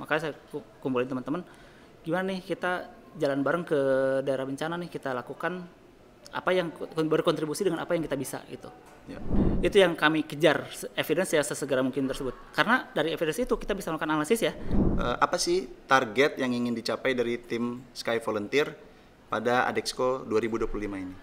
Makanya saya kumpulin teman-teman, gimana nih kita jalan bareng ke daerah bencana nih, kita lakukan apa yang berkontribusi dengan apa yang kita bisa gitu. Ya. Itu yang kami kejar, evidence ya sesegera mungkin tersebut. Karena dari evidence itu kita bisa melakukan analisis ya. Apa sih target yang ingin dicapai dari tim Sky Volunteer pada Adexco 2025 ini?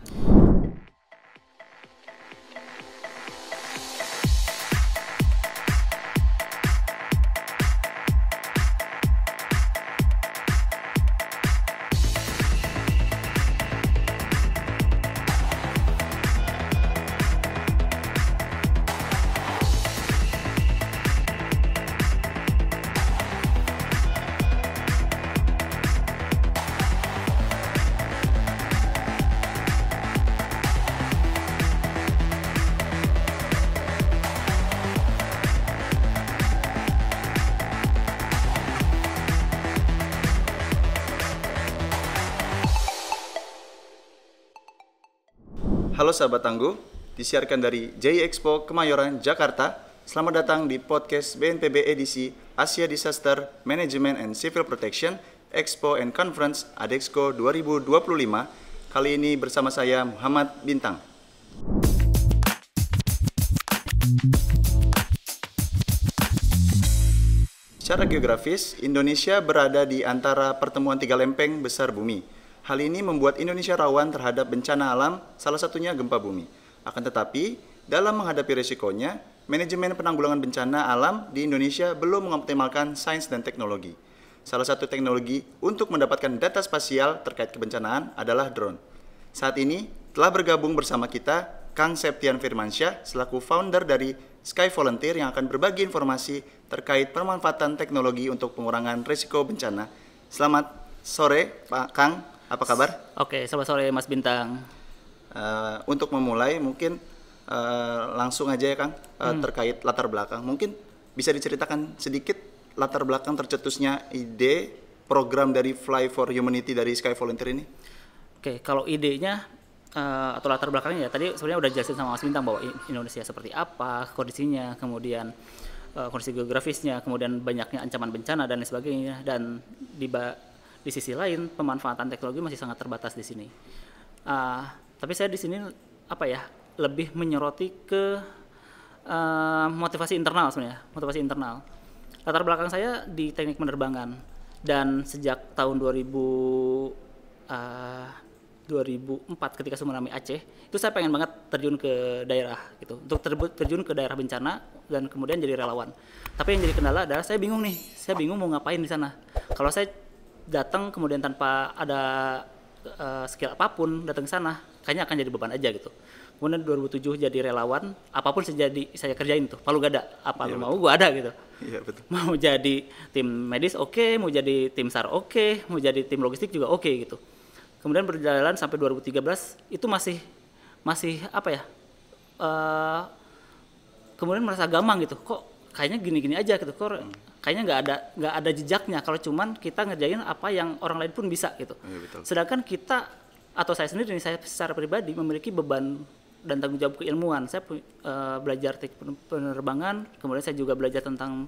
Halo sahabat tangguh, disiarkan dari JI Expo Kemayoran, Jakarta. Selamat datang di podcast BNPB edisi Asia Disaster Management and Civil Protection Expo and Conference Adexco 2025. Kali ini bersama saya Muhammad Bintang. Secara geografis, Indonesia berada di antara pertemuan tiga lempeng besar bumi. Hal ini membuat Indonesia rawan terhadap bencana alam, salah satunya gempa bumi. Akan tetapi, dalam menghadapi risikonya, manajemen penanggulangan bencana alam di Indonesia belum mengoptimalkan sains dan teknologi. Salah satu teknologi untuk mendapatkan data spasial terkait kebencanaan adalah drone. Saat ini, telah bergabung bersama kita Kang Septian Firmansyah selaku founder dari Sky Volunteer yang akan berbagi informasi terkait pemanfaatan teknologi untuk pengurangan risiko bencana. Selamat sore, Pak Kang. Apa kabar? Oke, selamat sore Mas Bintang. Untuk memulai mungkin langsung aja ya Kang, terkait latar belakang. Mungkin bisa diceritakan sedikit latar belakang tercetusnya ide program dari Fly for Humanity dari Sky Volunteer ini? Oke, kalau idenya atau latar belakangnya ya tadi sebenarnya udah jelasin sama Mas Bintang bahwa Indonesia seperti apa kondisinya, kemudian kondisi geografisnya, kemudian banyaknya ancaman bencana dan lain sebagainya, dan di sisi lain pemanfaatan teknologi masih sangat terbatas di sini. Tapi saya di sini lebih menyoroti ke motivasi internal sebenarnya, motivasi internal. Latar belakang saya di teknik penerbangan dan sejak tahun 2004 ketika tsunami Aceh itu saya pengen banget terjun ke daerah gitu, untuk terjun ke daerah bencana dan kemudian jadi relawan. Tapi yang jadi kendala adalah saya bingung mau ngapain di sana. Kalau saya datang kemudian tanpa ada skill apapun datang ke sana, kayaknya akan jadi beban aja gitu. Kemudian 2007 jadi relawan, apapun saya kerjain tuh, palu gada, apa lu mau gue ada gitu. Iya betul. Mau jadi tim medis oke, mau jadi tim SAR oke, mau jadi tim logistik juga oke gitu. Kemudian berjalan sampai 2013 itu masih kemudian merasa gamang gitu, kok kayaknya gini-gini aja gitu, kok kayaknya nggak ada jejaknya kalau cuman kita ngerjain apa yang orang lain pun bisa gitu. Ya, betul. Sedangkan kita atau saya sendiri, saya secara pribadi memiliki beban dan tanggung jawab keilmuan. Saya belajar teknik penerbangan, kemudian saya juga belajar tentang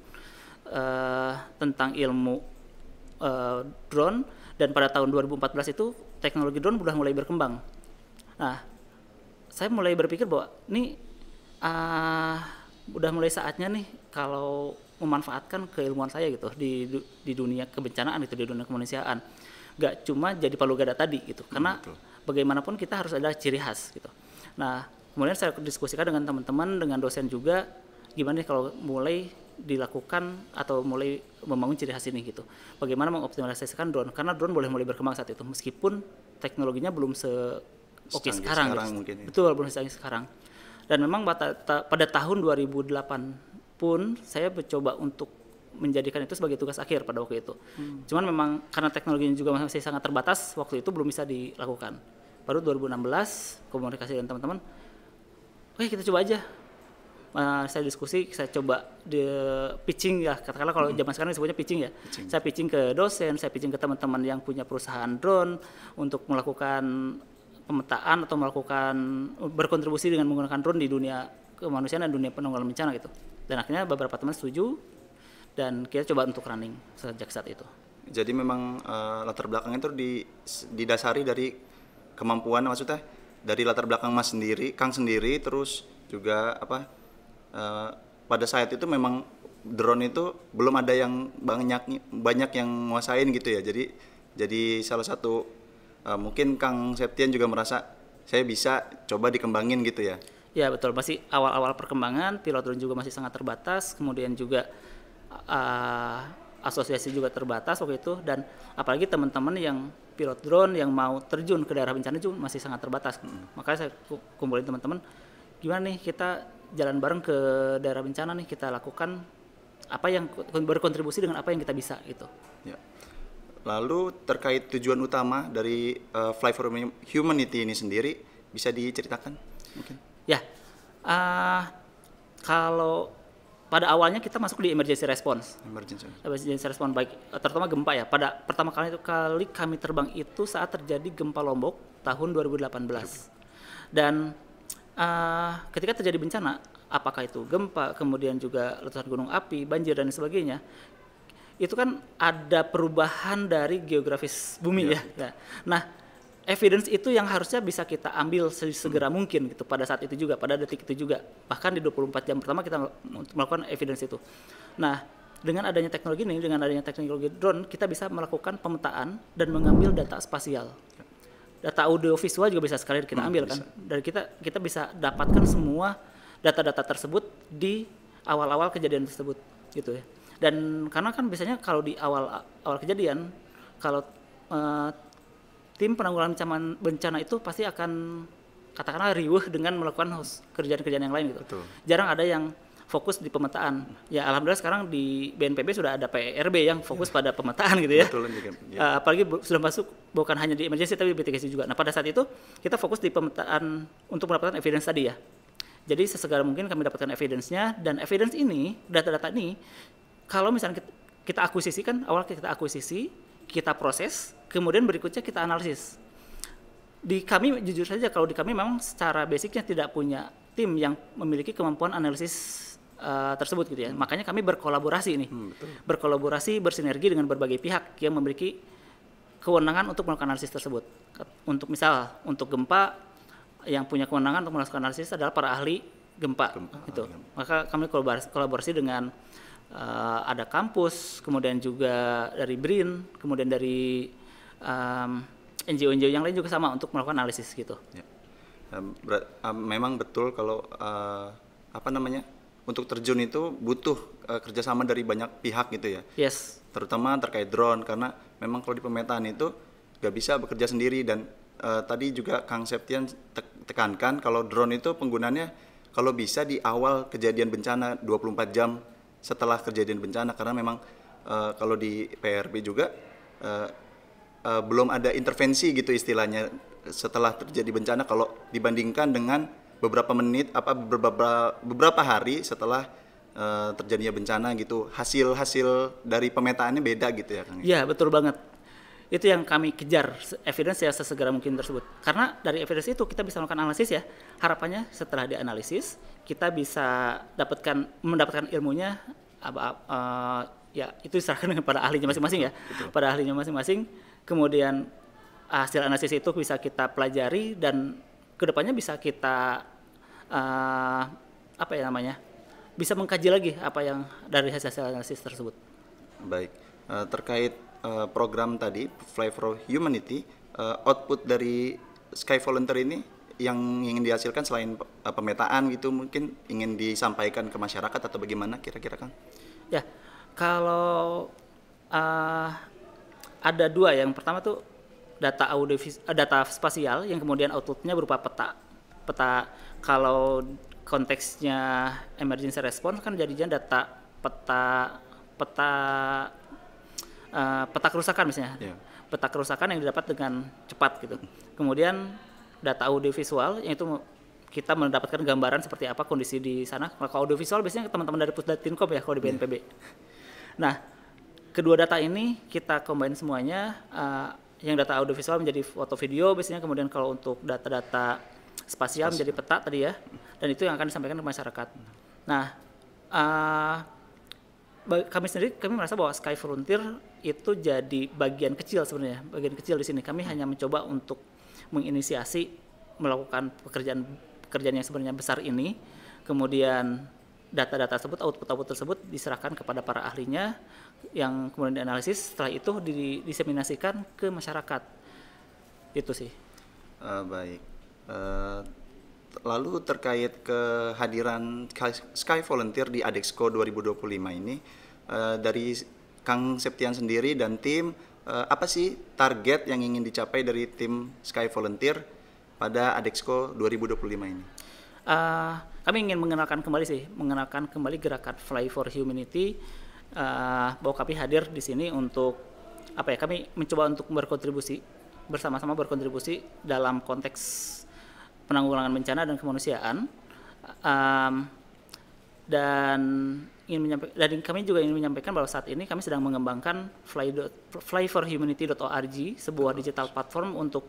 ilmu drone, dan pada tahun 2014 itu teknologi drone sudah mulai berkembang. Nah, saya mulai berpikir bahwa ini udah mulai saatnya nih kalau memanfaatkan keilmuan saya gitu di dunia kebencanaan itu, di dunia kemanusiaan. Gak cuma jadi palu gada tadi gitu, karena bagaimanapun kita harus ada ciri khas gitu. Nah, kemudian saya diskusikan dengan teman-teman, dengan dosen juga, gimana nih kalau mulai dilakukan atau mulai membangun ciri khas ini gitu. Bagaimana mengoptimalisasikan drone, karena drone boleh mulai berkembang saat itu meskipun teknologinya belum oke sekarang gitu. Betul, belum secanggih sekarang. Dan memang pada tahun 2008 pun saya mencoba untuk menjadikan itu sebagai tugas akhir pada waktu itu. Cuman memang karena teknologinya juga masih sangat terbatas, waktu itu belum bisa dilakukan. Baru 2016 komunikasi dengan teman-teman, oke kita coba aja. Saya diskusi, saya coba pitching ya, katakanlah kalau zaman sekarang disebutnya pitching ya. Saya pitching ke dosen, saya pitching ke teman-teman yang punya perusahaan drone untuk melakukan pemetaan atau berkontribusi dengan menggunakan drone di dunia kemanusiaan dan dunia penanggulangan bencana gitu. Dan akhirnya beberapa teman setuju, dan kita coba untuk running sejak saat itu. Jadi memang latar belakangnya itu didasari dari kemampuan, maksudnya dari latar belakang Mas sendiri, Kang sendiri, terus juga pada saat itu memang drone itu belum ada yang banyak yang nguasain gitu ya. Jadi salah satu mungkin Kang Septian juga merasa saya bisa coba dikembangin gitu ya. Ya betul, masih awal-awal perkembangan, pilot drone juga masih sangat terbatas, kemudian juga asosiasi juga terbatas waktu itu, dan apalagi teman-teman yang pilot drone yang mau terjun ke daerah bencana juga masih sangat terbatas. Makanya saya kumpulin teman-teman, gimana nih kita jalan bareng ke daerah bencana nih, kita lakukan apa yang berkontribusi dengan apa yang kita bisa gitu. Ya. Lalu terkait tujuan utama dari Fly for Humanity ini sendiri, bisa diceritakan mungkin? Ya, kalau pada awalnya kita masuk di emergency response. Emergency response baik, terutama gempa ya. Pada pertama kali kami terbang itu saat terjadi gempa Lombok tahun 2018. Dan ketika terjadi bencana, apakah itu gempa, kemudian juga letusan gunung api, banjir dan sebagainya, itu kan ada perubahan dari geografis bumi ya. Nah, evidence itu yang harusnya bisa kita ambil segera mungkin gitu pada saat itu juga, pada detik itu juga. Bahkan di 24 jam pertama kita melakukan evidence itu. Nah, dengan adanya teknologi ini, dengan adanya teknologi drone, kita bisa melakukan pemetaan dan mengambil data spasial. Data audio visual juga bisa sekali kita ambil kan. Dan kita bisa dapatkan semua data-data tersebut di awal-awal kejadian tersebut gitu ya. Dan karena kan biasanya kalau di awal kejadian, kalau tim penanggulangan bencana itu pasti akan katakanlah riuh dengan melakukan kerjaan-kerjaan yang lain gitu. Betul. Jarang ada yang fokus di pemetaan. Ya alhamdulillah sekarang di BNPB sudah ada PRB yang fokus pada pemetaan gitu ya. Betul juga. Ya. Apalagi sudah masuk bukan hanya di emergency tapi BTKC juga. Nah pada saat itu kita fokus di pemetaan untuk mendapatkan evidence tadi ya. Jadi sesegera mungkin kami dapatkan evidence-nya, dan evidence ini, data-data ini, kalau misalnya kita akuisisi kan, awal kita akuisisi, kita proses, kemudian berikutnya kita analisis. Di kami, jujur saja kalau di kami memang secara basicnya tidak punya tim yang memiliki kemampuan analisis tersebut gitu ya. Makanya kami berkolaborasi ini, berkolaborasi, bersinergi dengan berbagai pihak yang memiliki kewenangan untuk melakukan analisis tersebut. Untuk misal, untuk gempa, yang punya kewenangan untuk melakukan analisis adalah para ahli gempa gitu. Maka kami kolaborasi dengan ada kampus, kemudian juga dari BRIN, kemudian dari NGO-NGO yang lain juga sama untuk melakukan analisis gitu. Ya. Memang betul kalau untuk terjun itu butuh kerjasama dari banyak pihak gitu ya. Yes. Terutama terkait drone, karena memang kalau di pemetaan itu nggak bisa bekerja sendiri, dan tadi juga Kang Septian tekankan kalau drone itu penggunaannya kalau bisa di awal kejadian bencana 24 jam setelah kejadian bencana, karena memang kalau di PRB juga belum ada intervensi gitu istilahnya setelah terjadi bencana kalau dibandingkan dengan beberapa menit beberapa hari setelah terjadinya bencana gitu. Hasil dari pemetaannya beda gitu ya Kang. Iya, betul banget. Itu yang kami kejar, evidence ya sesegera mungkin tersebut. Karena dari evidence itu kita bisa melakukan analisis ya. Harapannya setelah dianalisis kita bisa mendapatkan ilmunya ya itu diserahkan kepada ahlinya masing-masing ya. Betul. Pada ahlinya masing-masing. Kemudian hasil analisis itu bisa kita pelajari dan kedepannya bisa kita bisa mengkaji lagi apa yang dari hasil analisis tersebut. Baik, terkait program tadi Fly for Humanity, output dari Sky Volunteer ini yang ingin dihasilkan selain pemetaan gitu, mungkin ingin disampaikan ke masyarakat atau bagaimana kira-kira Kang? Ya, kalau ada dua, yang pertama tuh data spasial yang kemudian outputnya berupa peta. Kalau konteksnya emergency response kan jadinya data peta kerusakan misalnya, peta kerusakan yang didapat dengan cepat gitu. Kemudian data audiovisual yang itu kita mendapatkan gambaran seperti apa kondisi di sana. Kalau audiovisual biasanya teman-teman dari Pusdatinkom ya kalau di BNPB. Nah, kedua data ini kita combine semuanya, yang data audiovisual menjadi foto video biasanya, kemudian kalau untuk data-data spasial menjadi peta tadi ya, dan itu yang akan disampaikan ke masyarakat. Nah, kami merasa bahwa Sky Frontier itu jadi bagian kecil sebenarnya, bagian kecil di sini. Kami hanya mencoba untuk menginisiasi melakukan pekerjaan yang sebenarnya besar ini, kemudian data-data tersebut, output tersebut diserahkan kepada para ahlinya yang kemudian dianalisis, setelah itu diseminasikan ke masyarakat. Itu sih. Baik. Lalu terkait kehadiran Sky Volunteer di Adexco 2025 ini, dari Kang Septian sendiri dan tim, apa sih target yang ingin dicapai dari tim Sky Volunteer pada Adexco 2025 ini? Kami ingin mengenalkan kembali gerakan Fly for Humanity, bahwa kami hadir di sini untuk kami mencoba untuk bersama-sama berkontribusi dalam konteks penanggulangan bencana dan kemanusiaan, dan kami juga ingin menyampaikan bahwa saat ini kami sedang mengembangkan flyforhumanity.org, sebuah digital platform untuk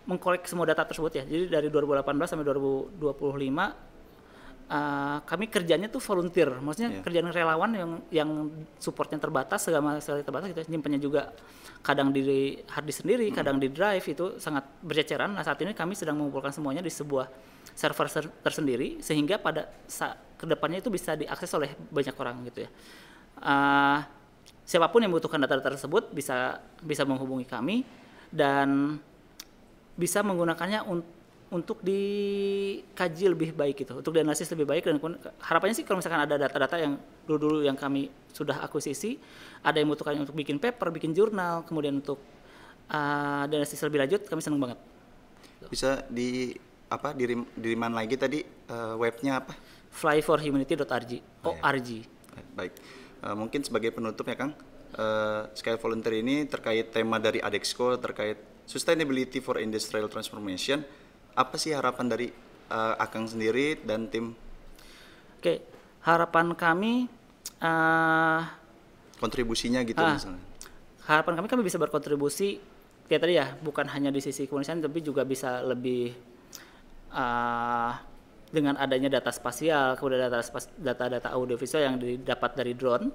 mengkolek semua data tersebut ya. Jadi dari 2018 sampai 2025 kami kerjanya tuh volunteer, maksudnya kerjaan relawan yang supportnya terbatas, segala terbatas gitu. Nyimpannya juga kadang di hard disk sendiri, kadang di drive, itu sangat berceceran. Nah, saat ini kami sedang mengumpulkan semuanya di sebuah server tersendiri, sehingga pada kedepannya itu bisa diakses oleh banyak orang gitu ya. Siapapun yang membutuhkan data-data tersebut bisa menghubungi kami dan bisa menggunakannya untuk dikaji lebih baik gitu, untuk dianalisis lebih baik. Dan harapannya sih kalau misalkan ada data-data yang dulu yang kami sudah akuisisi, ada yang membutuhkan untuk bikin paper, bikin jurnal, kemudian untuk dianalisis lebih lanjut, kami senang banget. Bisa di mana lagi tadi webnya apa? flyforhumanity.org. ORG. Baik. Mungkin sebagai penutup ya Kang, Sky Volunteer ini terkait tema dari Adexco terkait Sustainability for Industrial Transformation. Apa sih harapan dari Akang sendiri dan tim? Oke, harapan kami kontribusinya gitu misalnya. Harapan kami bisa berkontribusi kayak tadi ya, bukan hanya di sisi kemanusiaan, tapi juga bisa lebih dengan adanya data spasial, kemudian data audiovisual yang didapat dari drone,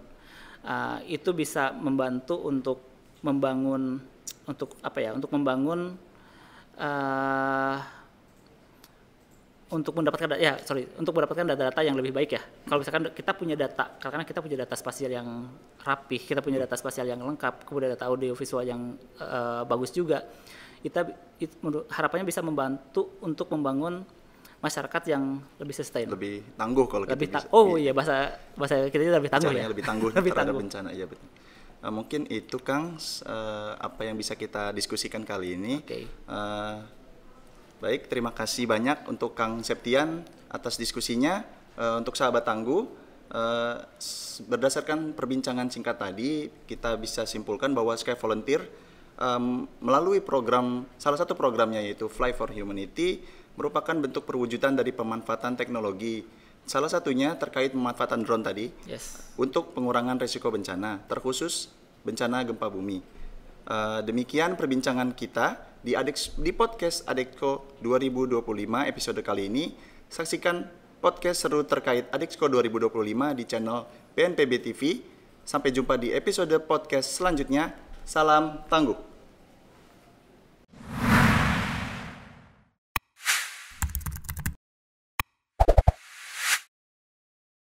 itu bisa membantu untuk membangun untuk mendapatkan data-data yang lebih baik ya. Kalau misalkan kita punya data, karena kita punya data spasial yang rapih, kita punya data spasial yang lengkap, kemudian data audiovisual yang bagus juga, harapannya bisa membantu untuk membangun masyarakat yang lebih sustain. Lebih tangguh kalau kita bisa. Iya, bahasa kita lebih tangguh ya. Lebih tangguh terhadap bencana, iya betul. Mungkin itu Kang apa yang bisa kita diskusikan kali ini. Okay. Baik, terima kasih banyak untuk Kang Septian atas diskusinya. Untuk sahabat Tangguh, berdasarkan perbincangan singkat tadi, kita bisa simpulkan bahwa Sky Volunteer melalui salah satu programnya yaitu Fly for Humanity merupakan bentuk perwujudan dari pemanfaatan teknologi. Salah satunya terkait pemanfaatan drone tadi untuk pengurangan risiko bencana, terkhusus bencana gempa bumi. Demikian perbincangan kita di podcast Adexco 2025 episode kali ini. Saksikan podcast seru terkait Adexco 2025 di channel BNPB TV. Sampai jumpa di episode podcast selanjutnya. Salam Tangguh.